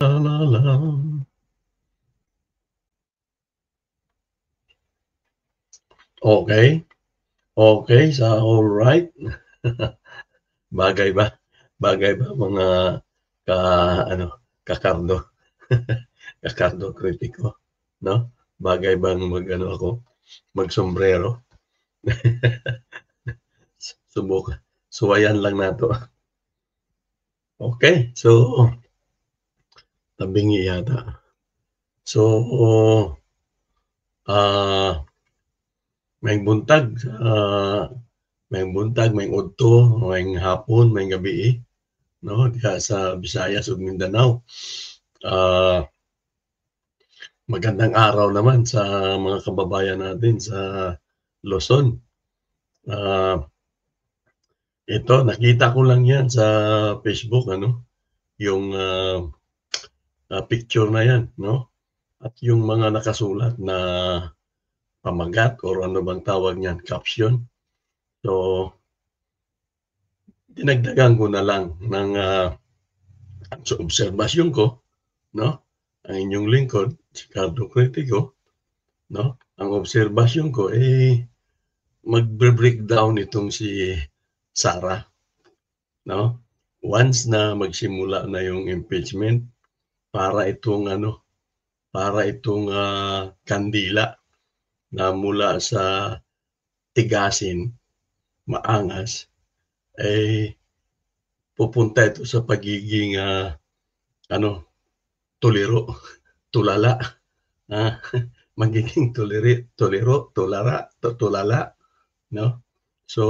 La la la. Okay. Okay, sa alright. Bagay ba? Bagay ba mga ka ano, kakardo? Kakardo kritiko, 'no? Bagay bang mag-ano ako, magsombrero? Subukan, suwayan lang nato. Okay, so tabingi yata. So, ah, maayong buntag sa maayong buntag, maayong udto, maayong hapon, maayong gabii, 'no, diha sa Visayas ug Mindanao. Ah, Magandang araw naman sa mga kababayan natin sa Luzon. Ah, Ito nakita ko lang 'yan sa Facebook ano, yung, picture na 'yan 'no, at yung mga nakasulat na pamagat or ano bang tawag niyan, caption. So, dinagdagan ko na lang ng, sa obserbasyon ko 'no, ang inyong lingkod si Carlo Critico 'no, ang obserbasyon ko, magbre-breakdown itong si Sara 'no. Once na magsimula na yung impeachment, para itong ano, para itong, kandila na mula sa tigasin, maangas, eh, pupunta ito sa pagiging, ano, tuliro, tulala, ah, magiging tulira, tulala, 'no. So,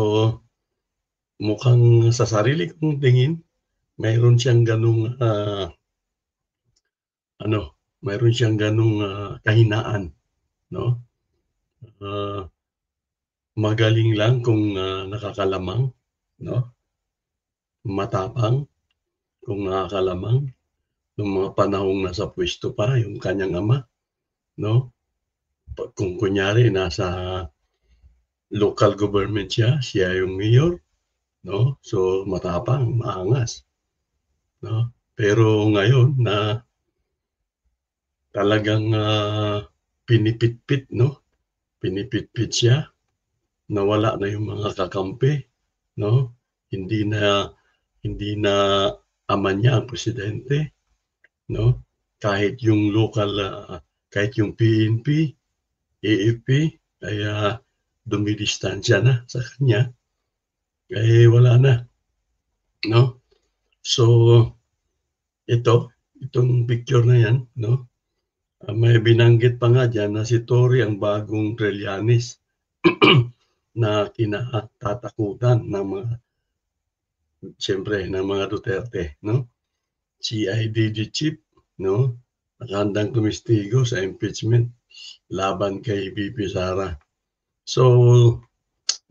mukhang sa sarili kong tingin, mayroon siyang gano'ng, ano, mayroon siyang gano'ng, kahinaan 'no. Ah, Magaling lang kung, nakakalamang 'no, matapang kung nakakalamang nung mga panahong nasa puwesto pa yung kanyang ama 'no. Kung kunyari nasa local government siya, siya yung mayor 'no, so matapang, maangas 'no. Pero ngayon na talagang, pinipitpit 'no, pinipitpit siya, nawala na yung mga kakampi 'no, hindi na hindi na ama niya ang presidente 'no, kahit yung local, kahit yung PNP, AFP ay, dumidistansya na sa kanya, wala na 'no. So itong picture na 'yan 'no, may binanggit pa nga diyan na si Tory ang bagong Trillanes na kinatatakutan ng mga siyempre ng mga Duterte 'no. CIDG chief 'no, nakahandang tumistigo sa impeachment laban kay VP Sara. So,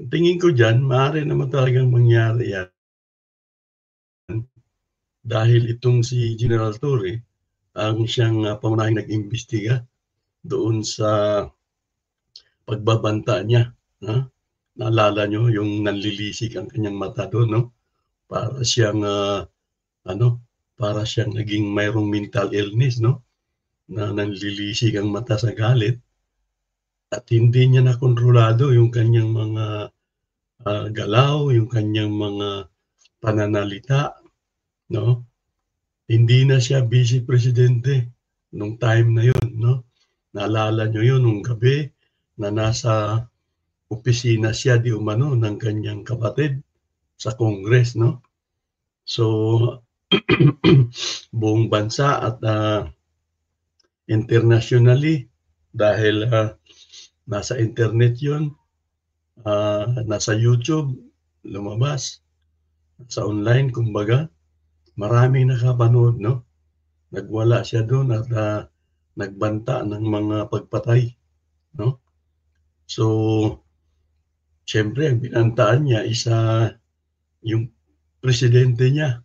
tingin ko diyan maaari naman talagang mangyari 'yan dahil itong si General Torre ang siyang, pangunahing nag-imbestiga doon sa pagbabanta niya, ha. Naalala niyo yung nanlilisik ang kanyang mata dun 'no, para siyang, ano, para siyang naging mayroong mental illness 'no, na nanlilisik ang mata sa galit at hindi niya nakontrolado yung kanyang mga, galaw, yung kanyang mga pananalita 'no. Hindi na siya vice presidente nung time na yun 'no. Naalala niyo yun nung gabi na nasa opisina siya di umano ng kanyang kapatid sa Congress 'no. So, buong bansa at, internationally dahil, nasa internet yun, nasa YouTube lumabas, sa online kumbaga, maraming nakapanood 'no. Nagwala siya dun at, nagbanta ng mga pagpatay 'no. So, siyempre ang binantaan niya isa yung presidente niya.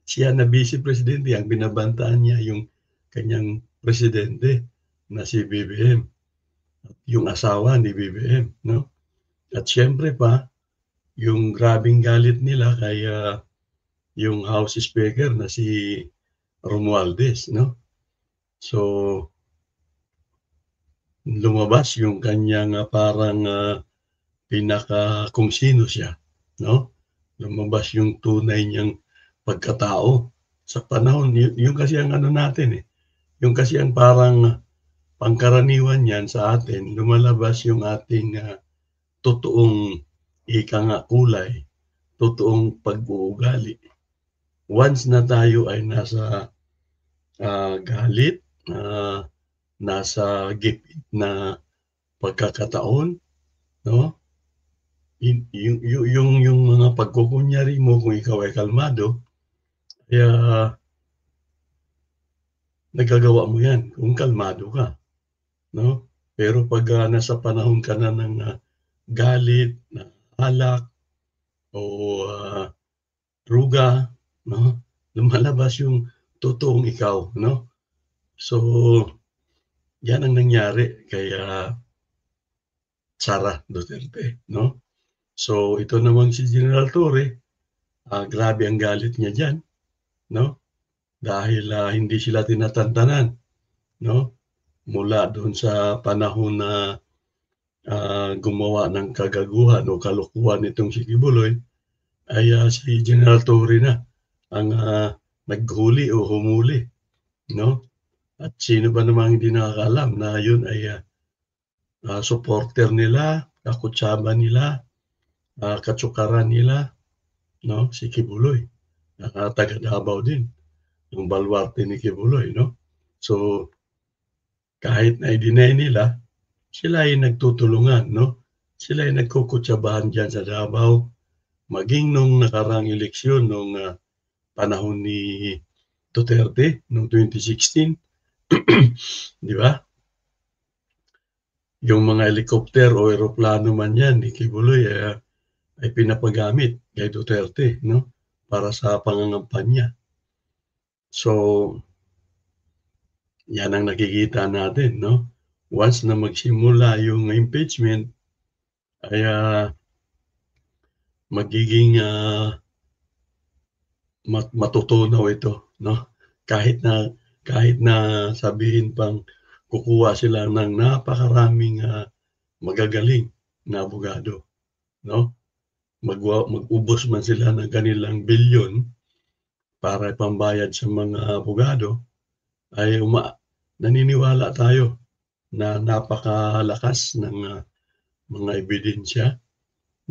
Siya na vice presidente, ang binabantaan niya yung kanyang presidente na si BBM, yung asawa ni BBM 'no. At siyempre pa yung grabeng galit nila kay, yung House Speaker na si Romualdez, 'no? So, lumabas yung kanyang, parang, kung sino siya, 'no? Lumabas yung tunay niyang pagkatao sa panahon yun kasi ang ano natin, yung kasi ang parang pangkaraniwan niyan sa atin lumalabas yung ating, totoong ika nga kulay, totoong pag-uugali. Once na tayo ay nasa, galit, nasa gipit na pagkakataon, 'no? Yung mga pagkukunyari mo kung ikaw ay kalmado, kaya nagagawa mo 'yan kung kalmado ka, 'no? Pero 'pag, nasa panahon ka na ng, galit, na alak o, druga, 'no, lumalabas yung totoong ikaw, 'no? So, 'yan ang nangyari kay, Sara Duterte, 'no? So, ito namang si General Torre, grabe ang galit niya diyan, 'no? Dahil, hindi sila tinatantanan, 'no? Mula doon sa panahon na, gumawa ng kagaguhan o kalokohan itong si Kibuloy, ay, si General Torre na ang, naghuli o humuli, 'no? At sino ba namang hindi nakakaalam na yun ay, supporter nila, kakutsaba nila, katsukaran nila, 'no, si Kibuloy, taga Davao din, yung baluarte ni Kibuloy, 'no? So, kahit na i-deny nila, sila ay nagtutulungan, 'no? Sila ay nagkukutsabahan diyan sa Davao, maging nung nakaraang eleksyon nung, panahon ni Duterte noong 2016, 'di ba? Yung mga helikopter o eroplano man 'yan ni Kibuloy, ay pinapagamit kay Duterte, 'no, para sa pangangampanya. So, 'yan ang nakikita natin, 'no? Once na magsimula yung impeachment ay, magiging, matutunaw ito, 'no? Kahit na kahit na sabihin pang kukuha sila ng napakaraming, magagaling na abogado, 'no? Mag-ubos man sila ng kanilang bilyon para pambayad sa mga abogado, ay naniniwala tayo na napakalakas ng, mga ebidensya,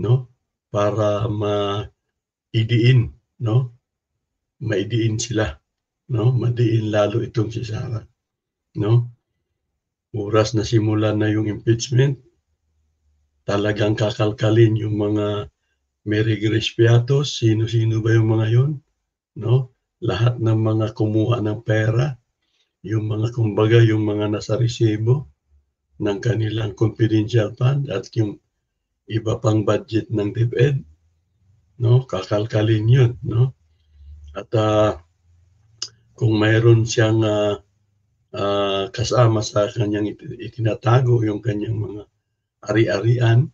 'no? Para maidiin, 'no? Maidiin sila, 'no? Madiin lalo itong si Sara, 'no? Oras na simulan na yung impeachment, talagang kakalkalin yung mga Mary Grace Piatos, sino-sino ba yung mga yun, 'no? Lahat ng mga kumuha ng pera, yung mga kumbaga yung mga nasa resibo ng kanilang confidential fund at yung iba pang budget ng DepEd, 'no? Kakalkalin yun, 'no? At, kung mayroon siyang, kasama sa kanyang itinatago yung kanyang mga ari-arian,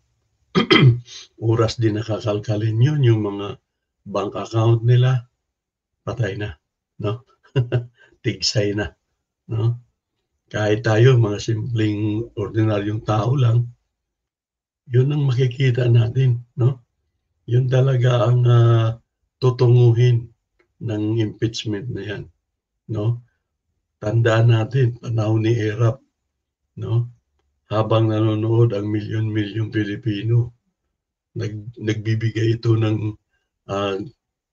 oras din na kakalkalin yun, yung mga bank account nila, patay na, 'no? Tigsay na, 'no? Kahit tayo mga simpleng ordinaryong tao lang, yun ang makikita natin, 'no? Yun talaga ang, tutunguhin ng impeachment na 'yan, 'no? Tandaan natin panahon ni Erap, 'no? Habang nanonood ang milyon-milyong Pilipino, nagbibigay ito ng,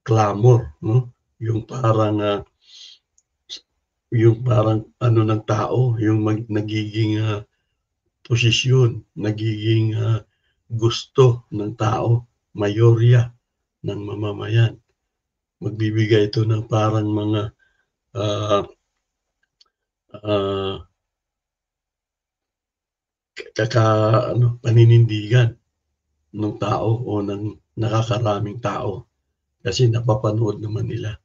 clamor, 'no? Yung parang, yung parang ano ng tao, yung nagiging, posisyon, nagiging, gusto ng tao, mayorya ng mamamayan. Magbibigay ito ng parang mga, ah, ah, ano, paninindigan ng tao o ng nakakaraming tao kasi napapanood naman nila,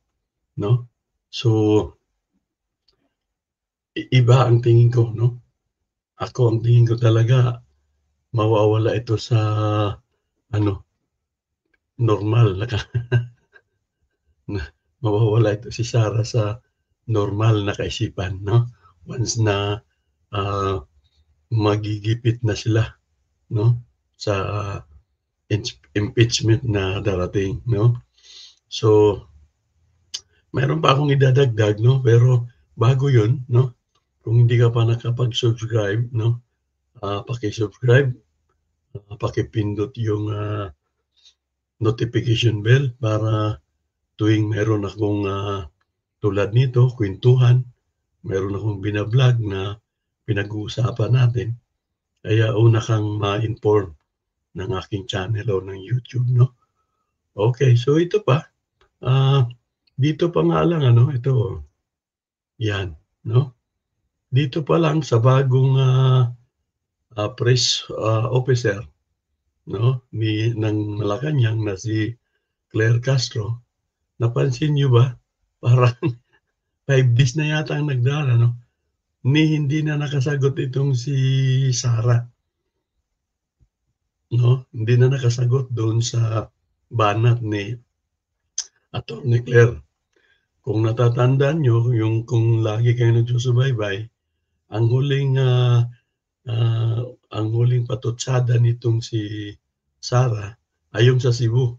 'no? So, iba ang tingin ko, 'no? Ako ang tingin ko talaga mawawala ito sa ano, normal na mawawala ito si Sara sa normal na kaisipan, no? Once na magigipit na sila, no? Sa impeachment na darating, no? So, mayroon pa akong idadagdag, no? Pero bago yun, no? Kung hindi ka pa nakapag-subscribe, no? Paki-subscribe, pakipindot yung notification bell para tuwing meron akong tulad nito, kwentuhan, meron akong binablog na pinag-uusapan natin, kaya una kang ma-inform ng aking channel o ng YouTube, no? Okay, so ito pa, dito pa nga lang ano, ito, yan, no? Dito pa lang sa bagong press officer, no, ng Malacanang na si Claire Castro, napansin niyo ba? Parang 5 days na yata ang nagdaan, ano? Hindi na nakasagot itong si Sara, no? Hindi na nakasagot doon sa banat ni Attorney Claire. Kung natatandaan nyo, yung kung lagi kayo nagsusubaybay, ang huling patutsada nitong si Sara ay yung sa Cebu.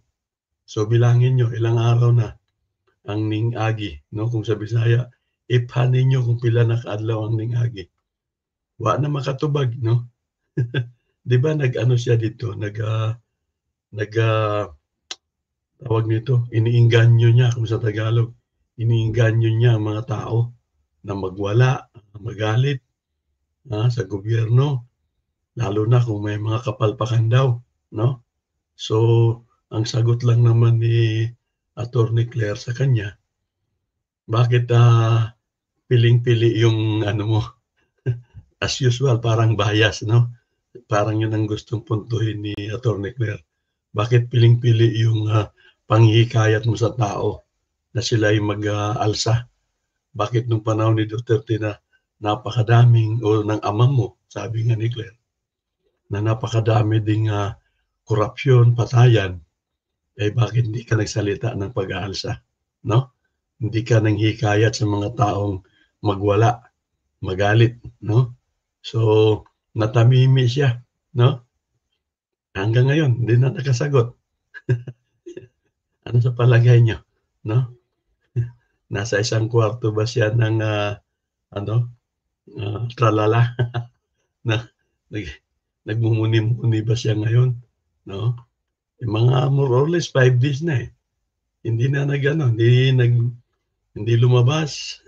So bilangin nyo, ilang araw na ang ning-agi, no? Kung sa Bisaya, iphanin nyo kung pila na kaadlaw ang ning-agi. Wa na makatubag, no? 'Di ba nag-ano siya dito, tawag nito, iniengganyo niya kung sa Tagalog. Iniengganyo niya ang mga tao na magwala, magalit sa gobyerno, lalo na kung may mga kapalpakan daw, no? So, ang sagot lang naman ni Attorney Claire sa kanya, bakit piling-pili yung ano mo, as usual, parang bias, no? Parang yun ang gustong puntuhin ni Attorney Claire. Bakit piling-pili yung panghihikayat mo sa tao na sila ay mag-alsa? Bakit nung panahon ni Duterte na napakadaming, o ng ama mo, sabi nga ni Claire, na napakadami ding korupsyon, patayan, bakit hindi ka nagsalita ng pag-aalsa, no? Hindi ka nang hikayat sa mga taong magwala, magalit, no? So, natamimi siya, no? Hanggang ngayon, hindi na nakasagot. Ano sa palagay niyo, no? Nasa isang kwarto ba siya ng tralala na nagmumuni-muni ba siya ngayon, no? Yung mga more or less 5 days na hindi na hindi lumabas.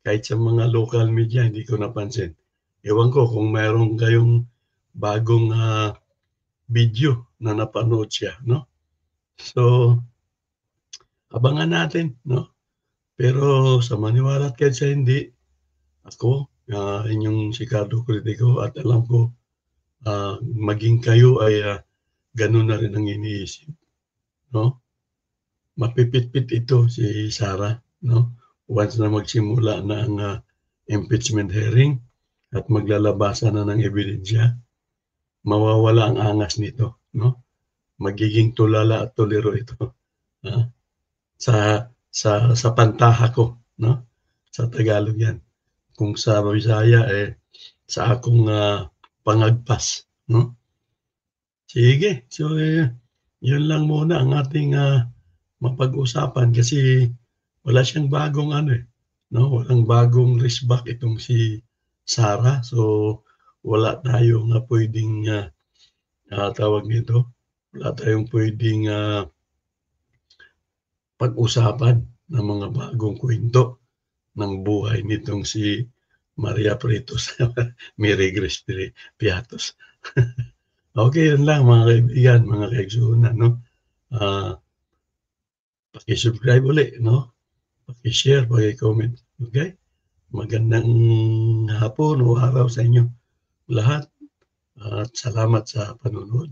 Kahit sa mga local media hindi ko napansin. Ewan ko kung mayroon kayong bagong video na napanood siya, no? So, abangan natin, no? Pero sa maniwala at kahit sa hindi, ako, inyong si Carlo Critico, at alam ko maging kayo ay ganun na rin ang iniisip, no? Mapipit-pit ito si Sara, no? Once na magsimula na ang impeachment hearing at maglalabasan na ng ebidensya, mawawala ang angas nito, no? Magiging tulala at tuliro ito. Sa pantaha ko, no? Sa Tagalog yan. Kung sa Bisaya, sa akong pangagpas, no? Sige, so yun lang muna ang ating mapag-usapan kasi wala siyang bagong no? Walang bagong riskback itong si Sara. So, wala tayong pwedeng tawag nito, wala tayong pwedeng pag-usapan ng mga bagong kwento ng buhay nitong si Maria Pretos, Mary Grace Piatos. Okay, yun lang mga kaibigan, mga kaigsunan, no? Paki-subscribe uli, no? Paki-share, paki-comment, okay? Magandang hapon o araw sa inyo lahat at salamat sa panonood.